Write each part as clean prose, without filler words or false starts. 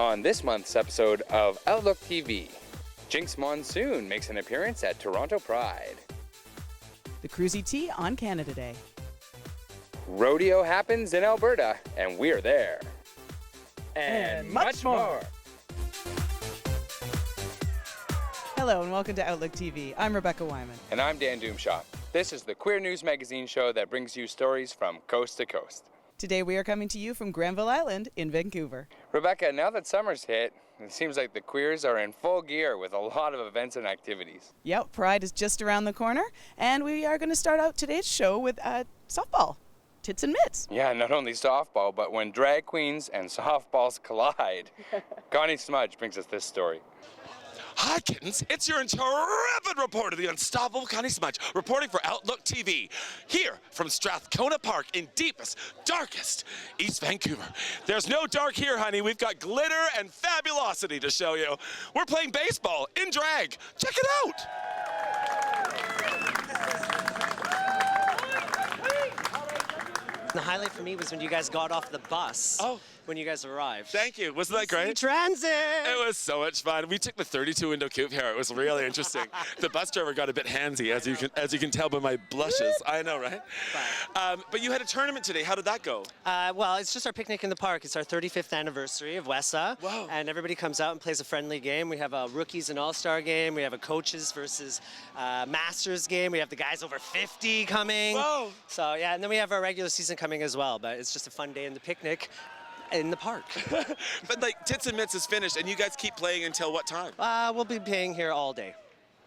On this month's episode of Outlook TV, Jinx Monsoon makes an appearance at Toronto Pride. The Cruisy Tea on Canada Day. Rodeo happens in Alberta, and we're there. And much more. Hello and welcome to Outlook TV. I'm Rebecca Wyman. And I'm Dan Doomshaw. This is the queer news magazine show that brings you stories from coast to coast. Today we are coming to you from Granville Island in Vancouver. Rebecca, now that summer's hit, it seems like the queers are in full gear with a lot of events and activities. Yep, Pride is just around the corner, and we are going to start out today's show with softball, tits and mitts. Yeah, not only softball, but when drag queens and softballs collide. Connie Smudge brings us this story. Hi, kittens. It's your intrepid reporter, the unstoppable Connie Smudge, reporting for Outlook TV, here from Strathcona Park in deepest, darkest East Vancouver. There's no dark here, honey. We've got glitter and fabulosity to show you. We're playing baseball in drag. Check it out. The highlight for me was when you guys got off the bus. Oh. When you guys arrived. Thank you. Wasn't that great? Transit! It was so much fun. We took the 32 window coupe here. It was really interesting. The bus driver got a bit handsy, as you can tell by my blushes. I know, right? But you had a tournament today. How did that go? Well, it's just our picnic in the park. It's our 35th anniversary of WESA. Whoa. And everybody comes out and plays a friendly game. We have a rookies and all-star game. We have a coaches versus masters game. We have the guys over 50 coming. Whoa. So yeah, and then we have our regular season coming as well. But it's just a fun day in the picnic in the park. But like Tits and Mitts is finished, and you guys keep playing until what time? We'll be playing here all day.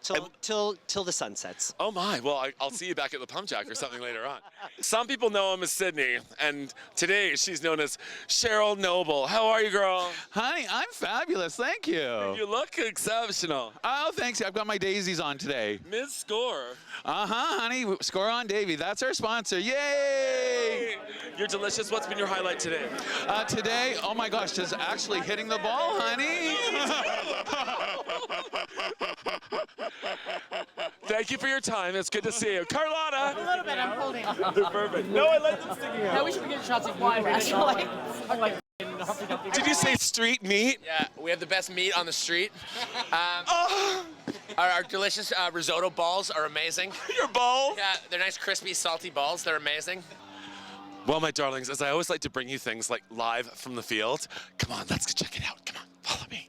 Till the sun sets. Oh my, well, I'll see you back at the Pump Jack or something later on. Some people know him as Sydney, and today she's known as Cheryl Noble. How are you, girl? Honey, I'm fabulous, thank you. You look exceptional. Oh, thanks, I've got my daisies on today. Ms. Score. Honey, Score on Davy, that's our sponsor, yay! You're delicious. What's been your highlight today? Today, oh my gosh, just actually hitting the ball, honey. Thank you for your time. It's good to see you. Carlotta! A little bit, I'm holding. They're perfect. No, I like them sticking out. No, we should be getting shots of wine, actually. Did you say street meat? Yeah, we have the best meat on the street. Our delicious risotto balls are amazing. Your balls? Yeah, they're nice, crispy, salty balls. They're amazing. Well, my darlings, as I always like to bring you things like live from the field, come on, let's go check it out. Come on, follow me.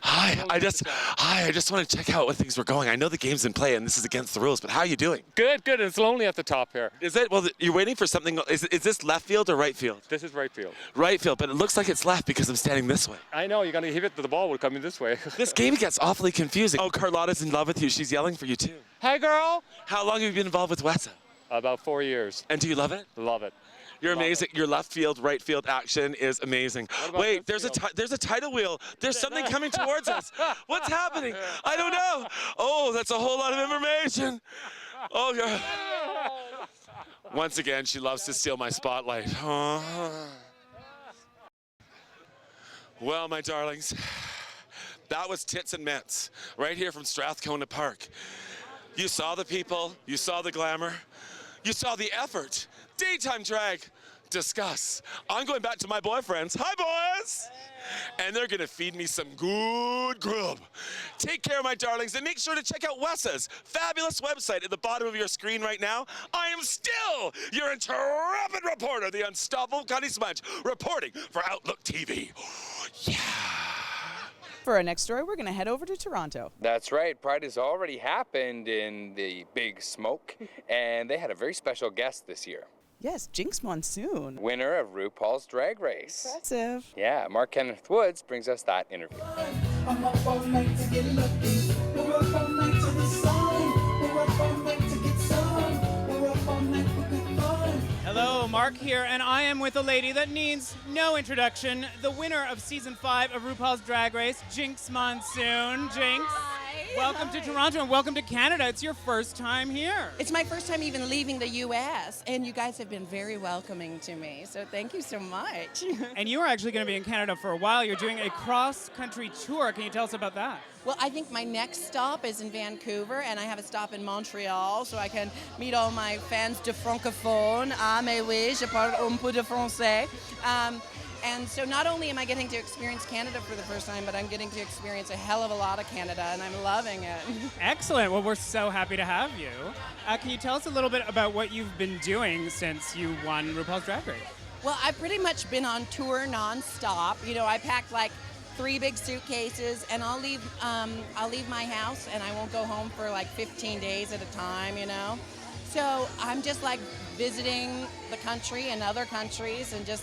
Hi, I just want to check out what things were going. I know the game's in play and this is against the rules, but how are you doing? Good. It's lonely at the top here. Is it? Well, you're waiting for something. Is this left field or right field? This is right field. Right field, but it looks like it's left because I'm standing this way. I know, you're going to hit it, the ball will come in this way. This game gets awfully confusing. Oh, Carlotta's in love with you. She's yelling for you too. Hey, girl. How long have you been involved with WESA? About 4 years. And do you love it? Love it. You're amazing. Your left field, right field action is amazing. Wait, there's a tidal wheel. There's something coming towards us. What's happening? I don't know. Oh, that's a whole lot of information. Oh, God. Once again, she loves to steal my spotlight. Well, my darlings, that was Tits and Mitts, right here from Strathcona Park. You saw the people, you saw the glamour, you saw the effort. Daytime drag, discuss. I'm going back to my boyfriends. Hi, boys! And they're gonna feed me some good grub. Take care, my darlings, and make sure to check out WESA's fabulous website at the bottom of your screen right now. I am still your intrepid reporter, the unstoppable Connie Smudge, reporting for Outlook TV. Yeah. For our next story, we're going to head over to Toronto. That's right. Pride has already happened in the Big Smoke, and they had a very special guest this year. Yes, Jinx Monsoon. Winner of RuPaul's Drag Race. Impressive. Yeah, Mark Kenneth Woods brings us that interview. I'm up all night to get lucky. We're up all night to the sun. We're up all night to get sun. We're up all night for good fun. Hello, Mark here, and I am with a lady that needs no introduction, the winner of Season 5 of RuPaul's Drag Race, Jinx Monsoon. Jinx. Hi. Welcome to Toronto and welcome to Canada. It's your first time here. It's my first time even leaving the U.S., and you guys have been very welcoming to me, so thank you so much. And you are actually going to be in Canada for a while. You're doing a cross-country tour. Can you tell us about that? Well, I think my next stop is in Vancouver, and I have a stop in Montreal, so I can meet all my fans de francophone. Ah, mais oui, je parle un peu de français. And so not only am I getting to experience Canada for the first time, but I'm getting to experience a hell of a lot of Canada, and I'm loving it. Excellent. Well, we're so happy to have you. Can you tell us a little bit about what you've been doing since you won RuPaul's Drag Race? Well, I've pretty much been on tour nonstop. You know, I packed like 3 big suitcases, and I'll leave my house, and I won't go home for like 15 days at a time, you know? So I'm just like visiting the country and other countries and just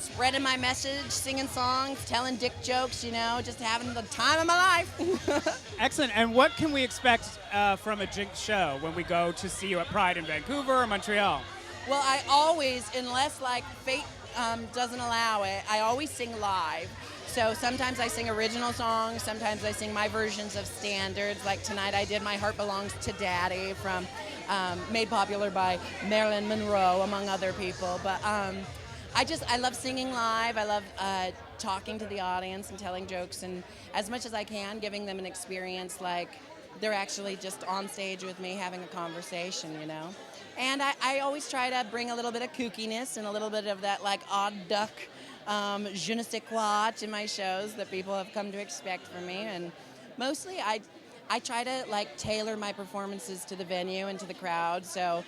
spreading my message, singing songs, telling dick jokes, you know, just having the time of my life. Excellent. And what can we expect from a Jinx show when we go to see you at Pride in Vancouver or Montreal? Well, I always, unless like fate doesn't allow it, I always sing live. So sometimes I sing original songs, sometimes I sing my versions of standards. Like tonight I did My Heart Belongs to Daddy from made popular by Marilyn Monroe, among other people. But I love singing live. I love talking to the audience and telling jokes, and as much as I can, giving them an experience like they're actually just on stage with me having a conversation, you know? And I always try to bring a little bit of kookiness and a little bit of that like odd duck je ne sais quoi to my shows that people have come to expect from me. And mostly I try to like tailor my performances to the venue and to the crowd, so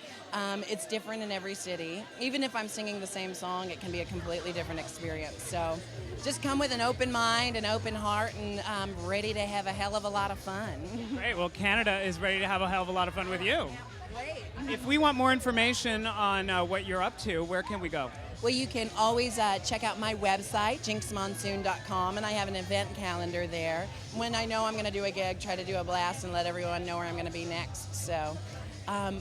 it's different in every city. Even if I'm singing the same song, it can be a completely different experience. So just come with an open mind, an open heart, and ready to have a hell of a lot of fun. Great. Well, Canada is ready to have a hell of a lot of fun with you. Great. If we want more information on what you're up to, where can we go? Well, you can always check out my website, jinxmonsoon.com, and I have an event calendar there. When I know I'm going to do a gig, try to do a blast and let everyone know where I'm going to be next. So,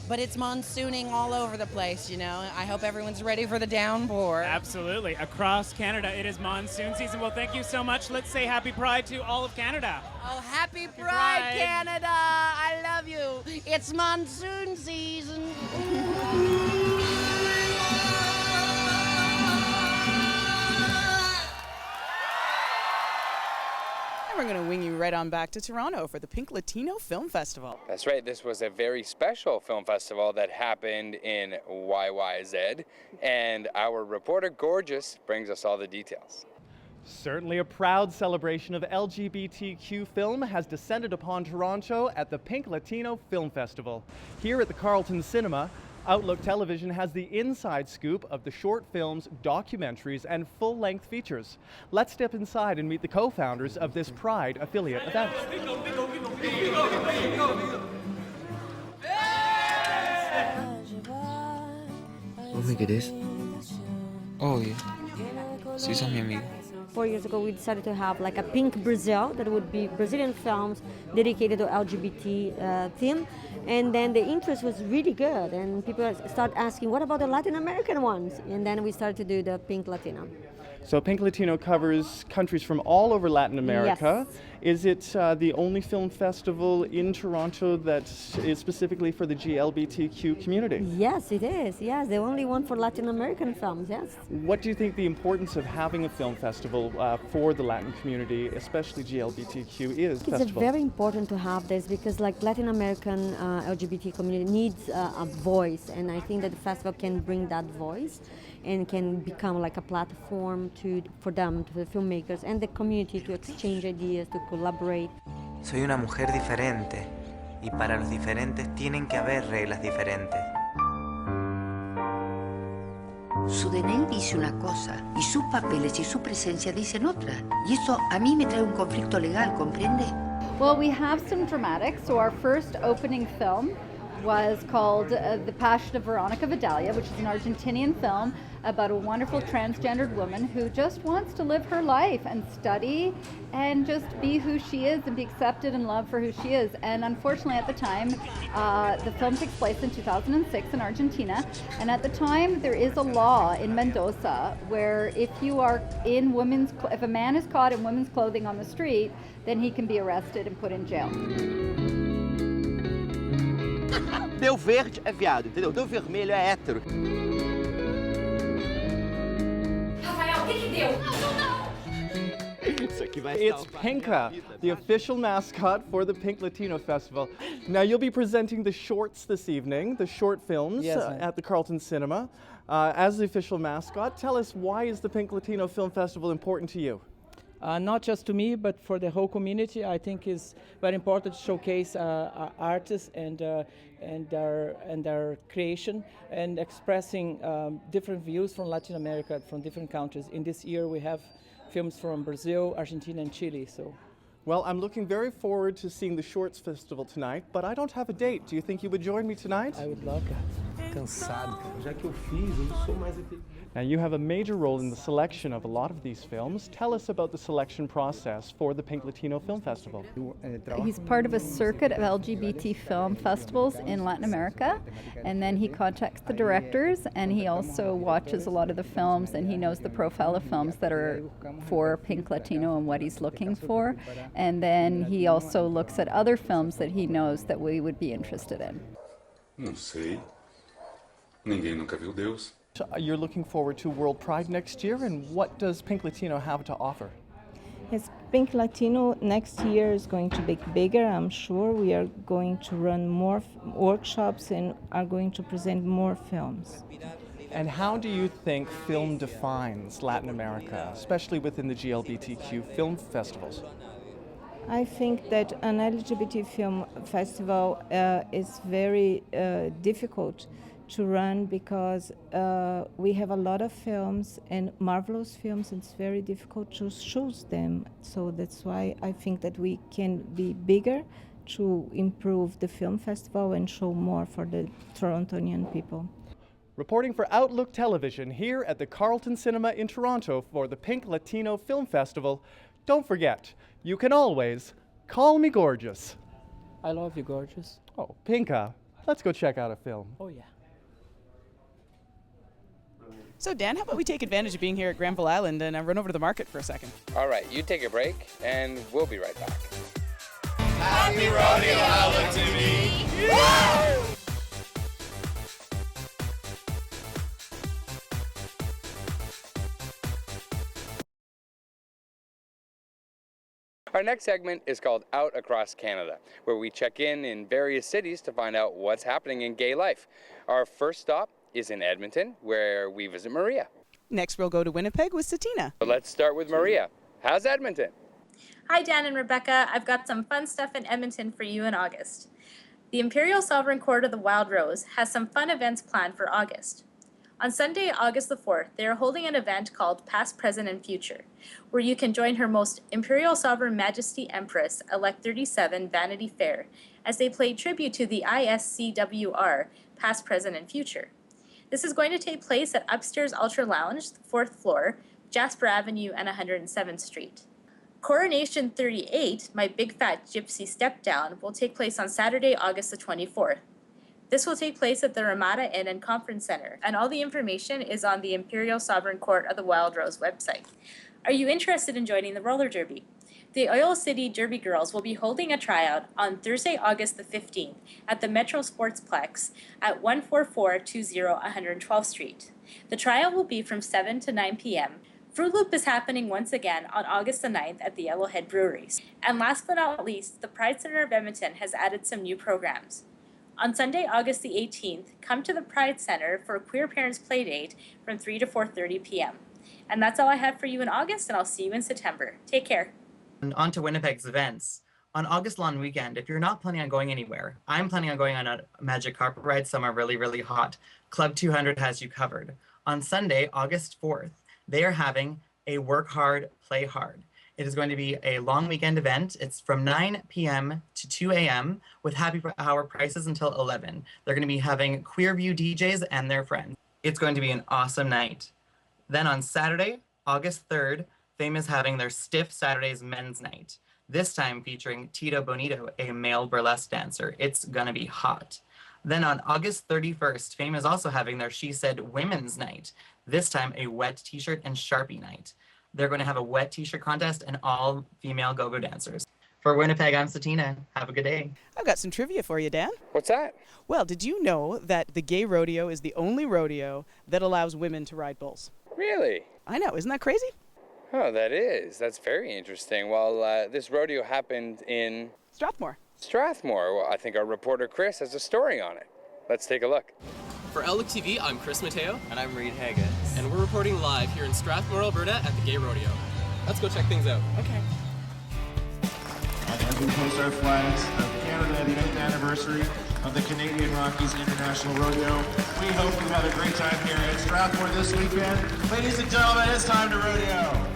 but it's monsooning all over the place, you know. I hope everyone's ready for the downpour. Absolutely. Across Canada, it is monsoon season. Well, thank you so much. Let's say Happy Pride to all of Canada. Oh, Happy Pride, Canada! I love you. It's monsoon season. And we're going to wing you right on back to Toronto for the Pink Latino Film Festival. That's right, this was a very special film festival that happened in YYZ, and our reporter Gorgeous brings us all the details. Certainly a proud celebration of LGBTQ film has descended upon Toronto at the Pink Latino Film Festival. Here at the Carlton Cinema, Outlook Television has the inside scoop of the short films, documentaries, and full-length features. Let's step inside and meet the co-founders of this Pride affiliate event. ¿Vos me querés? Obvio. Si sos mi amigo. 4 years ago, we decided to have like a Pink Brazil, that would be Brazilian films dedicated to LGBT theme. And then the interest was really good, and people start asking, what about the Latin American ones? And then we started to do the Pink Latino. So Pink Latino covers countries from all over Latin America. Yes. Is it the only film festival in Toronto that is specifically for the GLBTQ community? Yes, it is. Yes, the only one for Latin American films, yes. What do you think the importance of having a film festival for the Latin community, especially GLBTQ, is? It's very important to have this because like Latin American LGBT community needs a voice, and I think that the festival can bring that voice and can become like a platform for them, to the filmmakers and the community, to exchange ideas, to collaborate. Soy una mujer diferente, y para los diferentes tienen que haber reglas diferentes. Su DNI dice una cosa, y sus papeles y su presencia dicen otra. Y eso a mí me trae un conflicto legal, ¿comprende? Well, we have some dramatics. So our first opening film was called The Passion of Veronica Vidalia, which is an Argentinian film about a wonderful transgendered woman who just wants to live her life and study and just be who she is and be accepted and loved for who she is. And unfortunately at the time, the film takes place in 2006 in Argentina, and at the time there is a law in Mendoza where if a man is caught in women's clothing on the street, then he can be arrested and put in jail. Deu verde é viado, entendeu? Deu vermelho é hétero. Rafael, o que deu? It's Pinka, the official mascot for the Pink Latino Festival. Now you'll be presenting the shorts this evening, the short films at the Carlton Cinema. As the official mascot, tell us, why is the Pink Latino Film Festival important to you? Not just to me, but for the whole community. I think it's very important to showcase our artists and our creation, and expressing different views from Latin America, from different countries. In this year, we have films from Brazil, Argentina, and Chile. So, well, I'm looking very forward to seeing the Shorts Festival tonight, but I don't have a date. Do you think you would join me tonight? I would love that. Cansado, já que eu fiz, eu não sou mais aquele. Now, you have a major role in the selection of a lot of these films. Tell us about the selection process for the Pink Latino Film Festival. He's part of a circuit of LGBT film festivals in Latin America, and then he contacts the directors, and he also watches a lot of the films, and he knows the profile of films that are for Pink Latino and what he's looking for, and then he also looks at other films that he knows that we would be interested in. Não sei. Ninguém nunca viu Deus. You're looking forward to World Pride next year, and what does Pink Latino have to offer? Yes, Pink Latino next year is going to be bigger, I'm sure. We are going to run more workshops and are going to present more films. And how do you think film defines Latin America, especially within the GLBTQ film festivals? I think that an LGBT film festival is very difficult to run because we have a lot of films and marvelous films, and it's very difficult to choose them. So that's why I think that we can be bigger to improve the film festival and show more for the Torontonian people. Reporting for Outlook Television here at the Carlton Cinema in Toronto for the Pink Latino Film Festival, don't forget, you can always call me gorgeous. I love you, gorgeous. Oh, Pinka, let's go check out a film. Oh, yeah. So Dan, how about we take advantage of being here at Granville Island and run over to the market for a second? All right, you take a break, and we'll be right back. Happy Rodeo, OutLookTV! Woo! Our next segment is called Out Across Canada, where we check in various cities to find out what's happening in gay life. Our first stop is in Edmonton, where we visit Maria. Next, we'll go to Winnipeg with Satina. So let's start with Maria. How's Edmonton? Hi, Dan and Rebecca. I've got some fun stuff in Edmonton for you in August. The Imperial Sovereign Court of the Wild Rose has some fun events planned for August. On Sunday, August the 4th, they are holding an event called Past, Present, and Future, where you can join Her Most Imperial Sovereign Majesty Empress Elect 37 Vanity Fair as they play tribute to the ISCWR Past, Present, and Future. This is going to take place at Upstairs Ultra Lounge, the 4th floor, Jasper Avenue and 107th Street. Coronation 38, My Big Fat Gypsy Step Down, will take place on Saturday, August the 24th. This will take place at the Ramada Inn and Conference Center, and all the information is on the Imperial Sovereign Court of the Wild Rose website. Are you interested in joining the roller derby? The Oil City Derby Girls will be holding a tryout on Thursday, August the 15th at the Metro Sportsplex at 14420 112th Street. The tryout will be from 7 to 9 p.m. Fruit Loop is happening once again on August the 9th at the Yellowhead Breweries. And last but not least, the Pride Center of Edmonton has added some new programs. On Sunday, August the 18th, come to the Pride Center for a Queer Parents Playdate from 3 to 4:30 p.m. And that's all I have for you in August, and I'll see you in September. Take care. And on to Winnipeg's events. On August long weekend, if you're not planning on going anywhere, I'm planning on going on a magic carpet ride somewhere really, really hot. Club 200 has you covered. On Sunday, August 4th, they are having a Work Hard, Play Hard. It is going to be a long weekend event. It's from 9 p.m. to 2 a.m. with happy hour prices until 11. They're going to be having Queer View DJs and their friends. It's going to be an awesome night. Then on Saturday, August 3rd, Fame is having their Stiff Saturdays Men's Night, this time featuring Tito Bonito, a male burlesque dancer. It's gonna be hot. Then on August 31st, Fame is also having their She Said Women's Night, this time a wet t-shirt and Sharpie night. They're going to have a wet t-shirt contest and all female go-go dancers. For Winnipeg, I'm Satina. Have a good day. I've got some trivia for you, Dan. What's that? Well, did you know that the gay rodeo is the only rodeo that allows women to ride bulls? Really? I know, isn't that crazy? Oh, that is. That's very interesting. Well, this rodeo happened in Strathmore. Strathmore. Well, I think our reporter Chris has a story on it. Let's take a look. For OutLookTV, I'm Chris Mateo. And I'm Reed Haggis. And we're reporting live here in Strathmore, Alberta at the Gay Rodeo. Let's go check things out. Okay. As we post our flags of Canada at the 8th anniversary of the Canadian Rockies International Rodeo, we hope you had a great time here at Strathmore this weekend. Ladies and gentlemen, it's time to rodeo.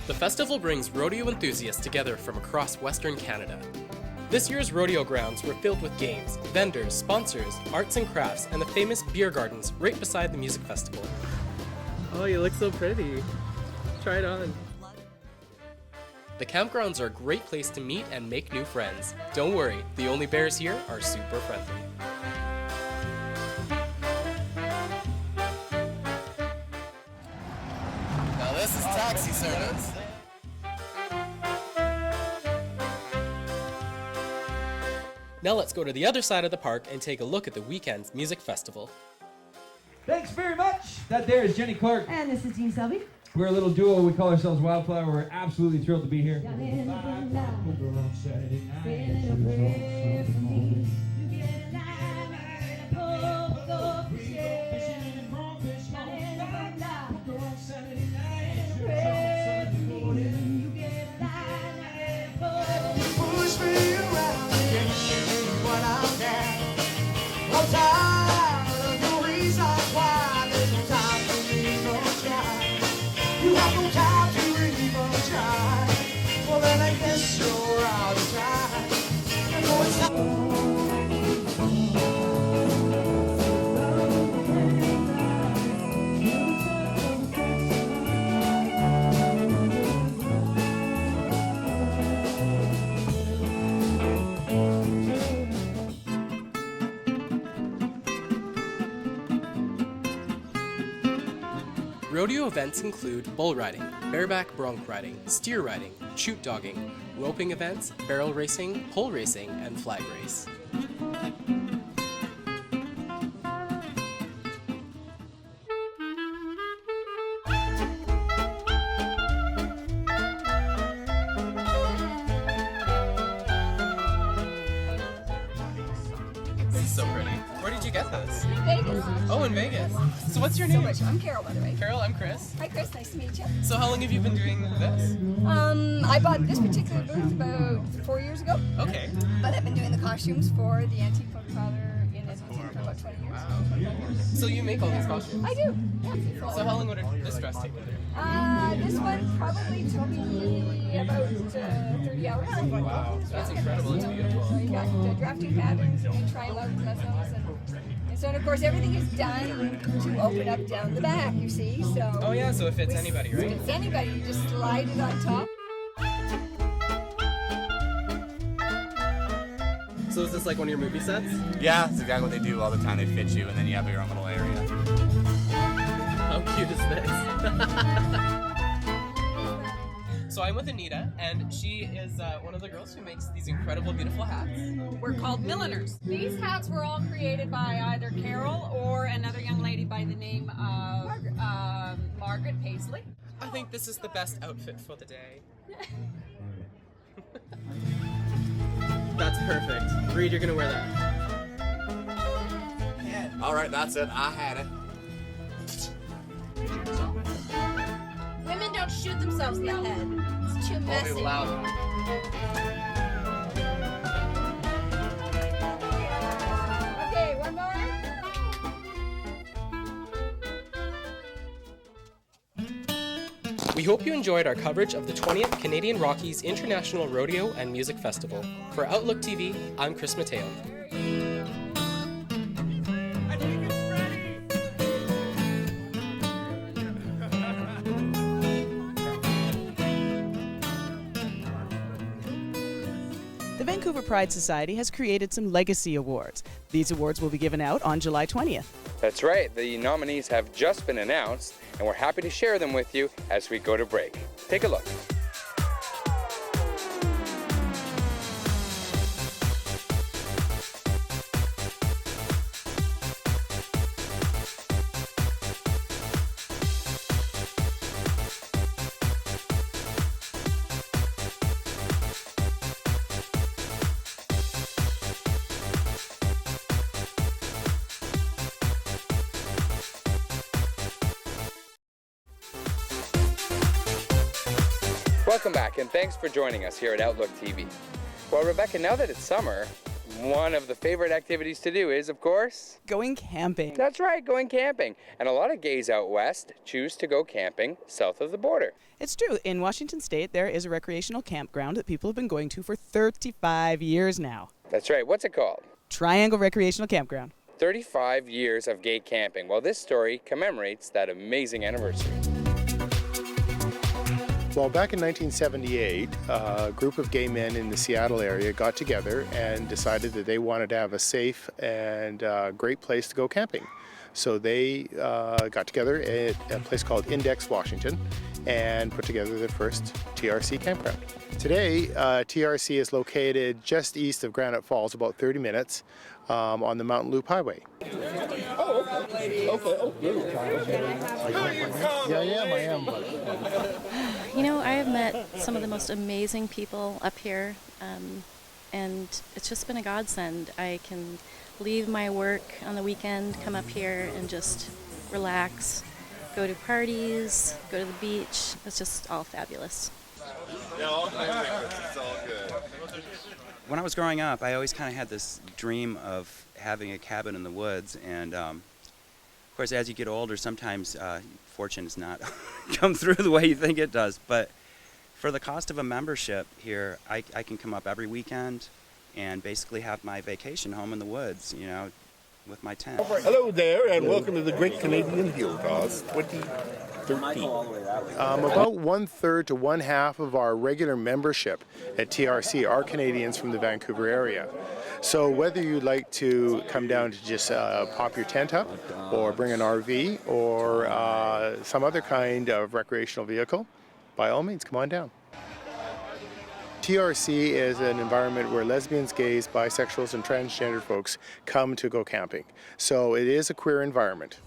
The festival brings rodeo enthusiasts together from across Western Canada. This year's rodeo grounds were filled with games, vendors, sponsors, arts and crafts, and the famous beer gardens right beside the music festival. Oh, you look so pretty. Try it on. The campgrounds are a great place to meet and make new friends. Don't worry, the only bears here are super friendly. Now this is taxi service. Now let's go to the other side of the park and take a look at the weekend's music festival. Thanks very much. That there is Jenny Clark. And this is Jean Selby. We're a little duo. We call ourselves Wildflower. We're absolutely thrilled to be here. Rodeo events include bull riding, bareback bronc riding, steer riding, chute dogging, roping events, barrel racing, pole racing, and flag race. This is so pretty. Where did you get this? Vegas. Oh, in Vegas. So what's your name? I'm Carol, by the way. Carol, I'm Chris. Hi, Chris. Nice to meet you. So how long have you been doing this? I bought this particular booth about 4 years ago. Okay. But I've been doing the costumes for the Antique Folk Parlor in Edmonton for about 20 years. Wow. So you make all these costumes? I do. Yeah. So how long would this dress take to do? This one probably took me about 30 hours. Wow, that's incredible. It's beautiful. So you got drafting patterns and try them out and mess and so, and of course, everything is done to open up down the back, you see. So. Oh yeah, so it fits anybody, right? It fits anybody. You just slide it on top. So is this like one of your movie sets? Yeah, that's exactly what they do all the time. They fit you, and then you have your own little area. How cute is this? So I'm with Anita, and she is one of the girls who makes these incredible, beautiful hats. We're called milliners. These hats were all created by either Carol or another young lady by the name of Margaret Paisley. I think this is the best outfit for the day. That's perfect. Reed, you're gonna wear that. All right, that's it. I had it. Women don't shoot themselves in the head. It's too messy. Be loud. Okay, one more. We hope you enjoyed our coverage of the 20th Canadian Rockies International Rodeo and Music Festival. For Outlook TV, I'm Chris Mateo. Vancouver Pride Society has created some legacy awards. These awards will be given out on July 20th. That's right, the nominees have just been announced, and we're happy to share them with you as we go to break. Take a look. Welcome back, and thanks for joining us here at Outlook TV. Well, Rebecca, now that it's summer, one of the favorite activities to do is, of course, going camping. That's right, going camping. And a lot of gays out west choose to go camping south of the border. It's true. In Washington State, there is a recreational campground that people have been going to for 35 years now. That's right. What's it called? Triangle Recreational Campground. 35 years of gay camping. Well, this story commemorates that amazing anniversary. Well, back in 1978, a group of gay men in the Seattle area got together and decided that they wanted to have a safe and great place to go camping. So they got together at a place called Index, Washington, and put together their first TRC campground. Today, TRC is located just east of Granite Falls, about 30 minutes on the Mountain Loop Highway. Oh, okay. Yeah, I am. You know, I have met some of the most amazing people up here, and it's just been a godsend. I can leave my work on the weekend, come up here and just relax, go to parties, go to the beach. It's just all fabulous. Yeah, all it's all good. When I was growing up, I always kind of had this dream of having a cabin in the woods, and of course, as you get older, sometimes fortune does not come through the way you think it does. But for the cost of a membership here, I can come up every weekend and basically have my vacation home in the woods, you know, with my tent. Hello there, and welcome to the Great Canadian Hill Toss 2013. About 1/3 to 1/2 of our regular membership at TRC are Canadians from the Vancouver area. So whether you'd like to come down to just pop your tent up, or bring an RV, or some other kind of recreational vehicle, by all means, come on down. TRC is an environment where lesbians, gays, bisexuals, and transgender folks come to go camping. So it is a queer environment.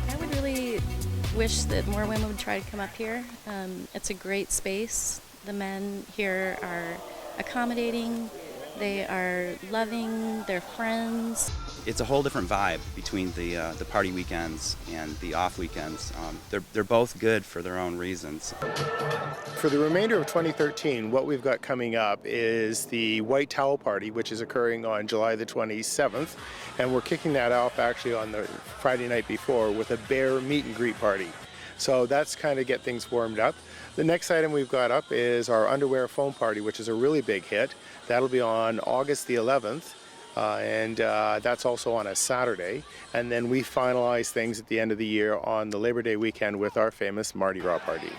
I would really wish that more women would try to come up here. It's a great space. The men here are accommodating, they are loving, they're friends. It's a whole different vibe between the party weekends and the off weekends. They're both good for their own reasons. For the remainder of 2013, what we've got coming up is the White Towel Party, which is occurring on July the 27th, and we're kicking that off actually on the Friday night before with a bear meet and greet party. So that's kind of get things warmed up. The next item we've got up is our underwear foam party, which is a really big hit. That'll be on August the 11th. And that's also on a Saturday. And then we finalize things at the end of the year on the Labor Day weekend with our famous Mardi Gras party.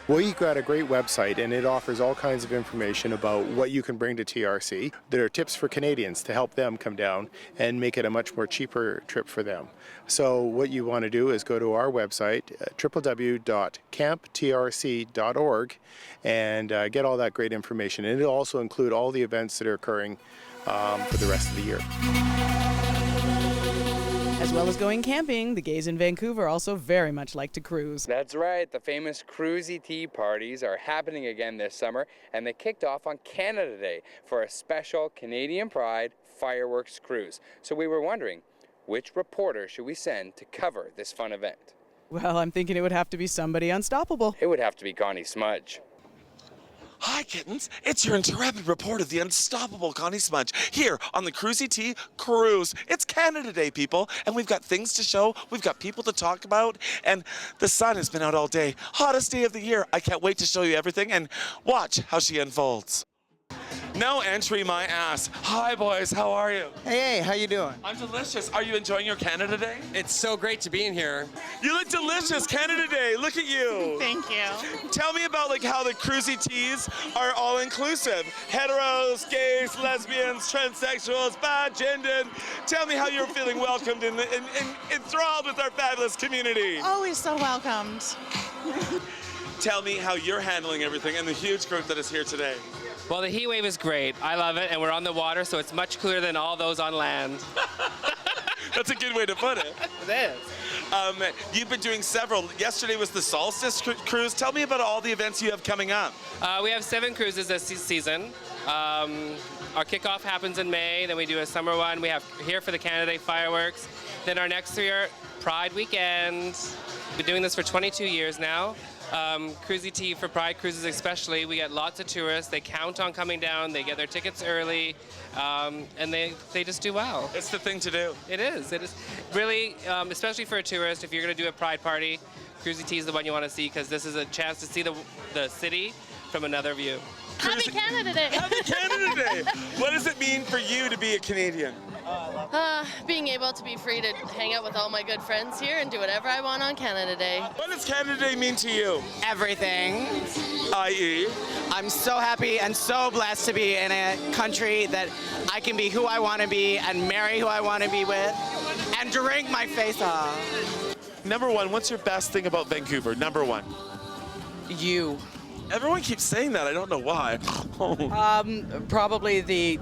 We've got a great website, and it offers all kinds of information about what you can bring to TRC. There are tips for Canadians to help them come down and make it a much more cheaper trip for them. So what you want to do is go to our website, www.camptrc.org, and get all that great information. And it'll also include all the events that are occurring for the rest of the year. As well as going camping, the gays in Vancouver also very much like to cruise. That's right, the famous cruisy tea parties are happening again this summer, and they kicked off on Canada Day for a special Canadian Pride fireworks cruise. So we were wondering, which reporter should we send to cover this fun event? Well, I'm thinking it would have to be somebody unstoppable. It would have to be Connie Smudge. Hi, kittens. It's your intrepid reporter, the unstoppable Connie Smudge, here on the Cruisy Tea Cruise. It's Canada Day, people, and we've got things to show. We've got people to talk about, and the sun has been out all day. Hottest day of the year. I can't wait to show you everything, and watch how she unfolds. No entry, my ass. Hi, boys. How are you? Hey, how you doing? I'm delicious. Are you enjoying your Canada Day? It's so great to be in here. You look delicious. Canada Day. Look at you. Thank you. Tell me about like how the cruisy teas are all inclusive. Heteros, gays, lesbians, transsexuals, bi-gendered. Tell me how you're feeling welcomed and enthralled with our fabulous community. Always so welcomed. Tell me how you're handling everything and the huge group that is here today. Well, the heat wave is great. I love it, and we're on the water, so it's much cooler than all those on land. That's a good way to put it. It is. You've been doing several. Yesterday was the Solstice Cruise. Tell me about all the events you have coming up. We have 7 cruises this season. Our kickoff happens in May, then we do a summer one. We have here for the Canada Day fireworks. Then our next 3 are Pride weekend. We've been doing this for 22 years now. Cruisy Tea for Pride cruises especially, we get lots of tourists. They count on coming down, they get their tickets early, and they just do well. It's the thing to do. It is really, especially for a tourist, if you're going to do a Pride party, Cruisy Tea is the one you want to see because this is a chance to see the city from another view. Happy Canada Day! Happy Canada Day! What does it mean for you to be a Canadian? Being able to be free to hang out with all my good friends here and do whatever I want on Canada Day. What does Canada Day mean to you? Everything. I.e.? I'm so happy and so blessed to be in a country that I can be who I want to be and marry who I want to be with and drink my face off. Number one, what's your best thing about Vancouver? Number one. You. Everyone keeps saying that. I don't know why. Probably the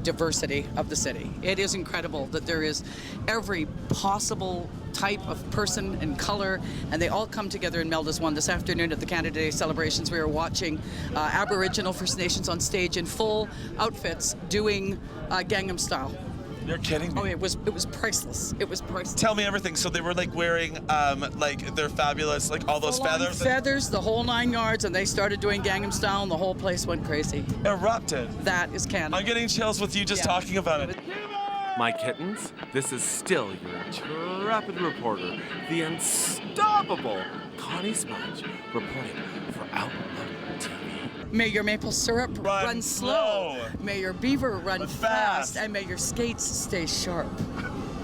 diversity of the city. It is incredible that there is every possible type of person and color, and they all come together and meld as one. This afternoon at the Canada Day celebrations, we were watching Aboriginal First Nations on stage in full outfits doing Gangnam Style. You're kidding me. Oh, it was priceless. It was priceless. Tell me everything. So they were like wearing like their fabulous, like all those feathers? Feathers, the whole 9 yards, and they started doing Gangnam Style and the whole place went crazy. Erupted. That is Canada. I'm getting chills with you just talking about it. My kittens, this is still your intrepid reporter, the unstoppable Connie Smudge, reporting for OutLookTV. May your maple syrup run slow. May your beaver run fast. And may your skates stay sharp.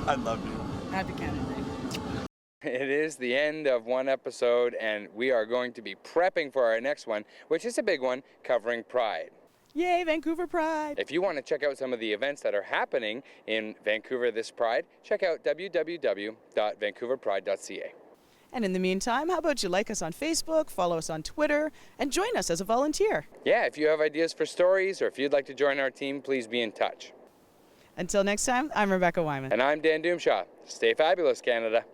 I love you. Happy Canada Day. It is the end of one episode, and we are going to be prepping for our next one, which is a big one, covering Pride. Yay, Vancouver Pride! If you want to check out some of the events that are happening in Vancouver this Pride, check out www.vancouverpride.ca. And in the meantime, how about you like us on Facebook, follow us on Twitter, and join us as a volunteer? Yeah, if you have ideas for stories or if you'd like to join our team, please be in touch. Until next time, I'm Rebecca Wyman. And I'm Dan Doomshaw. Stay fabulous, Canada.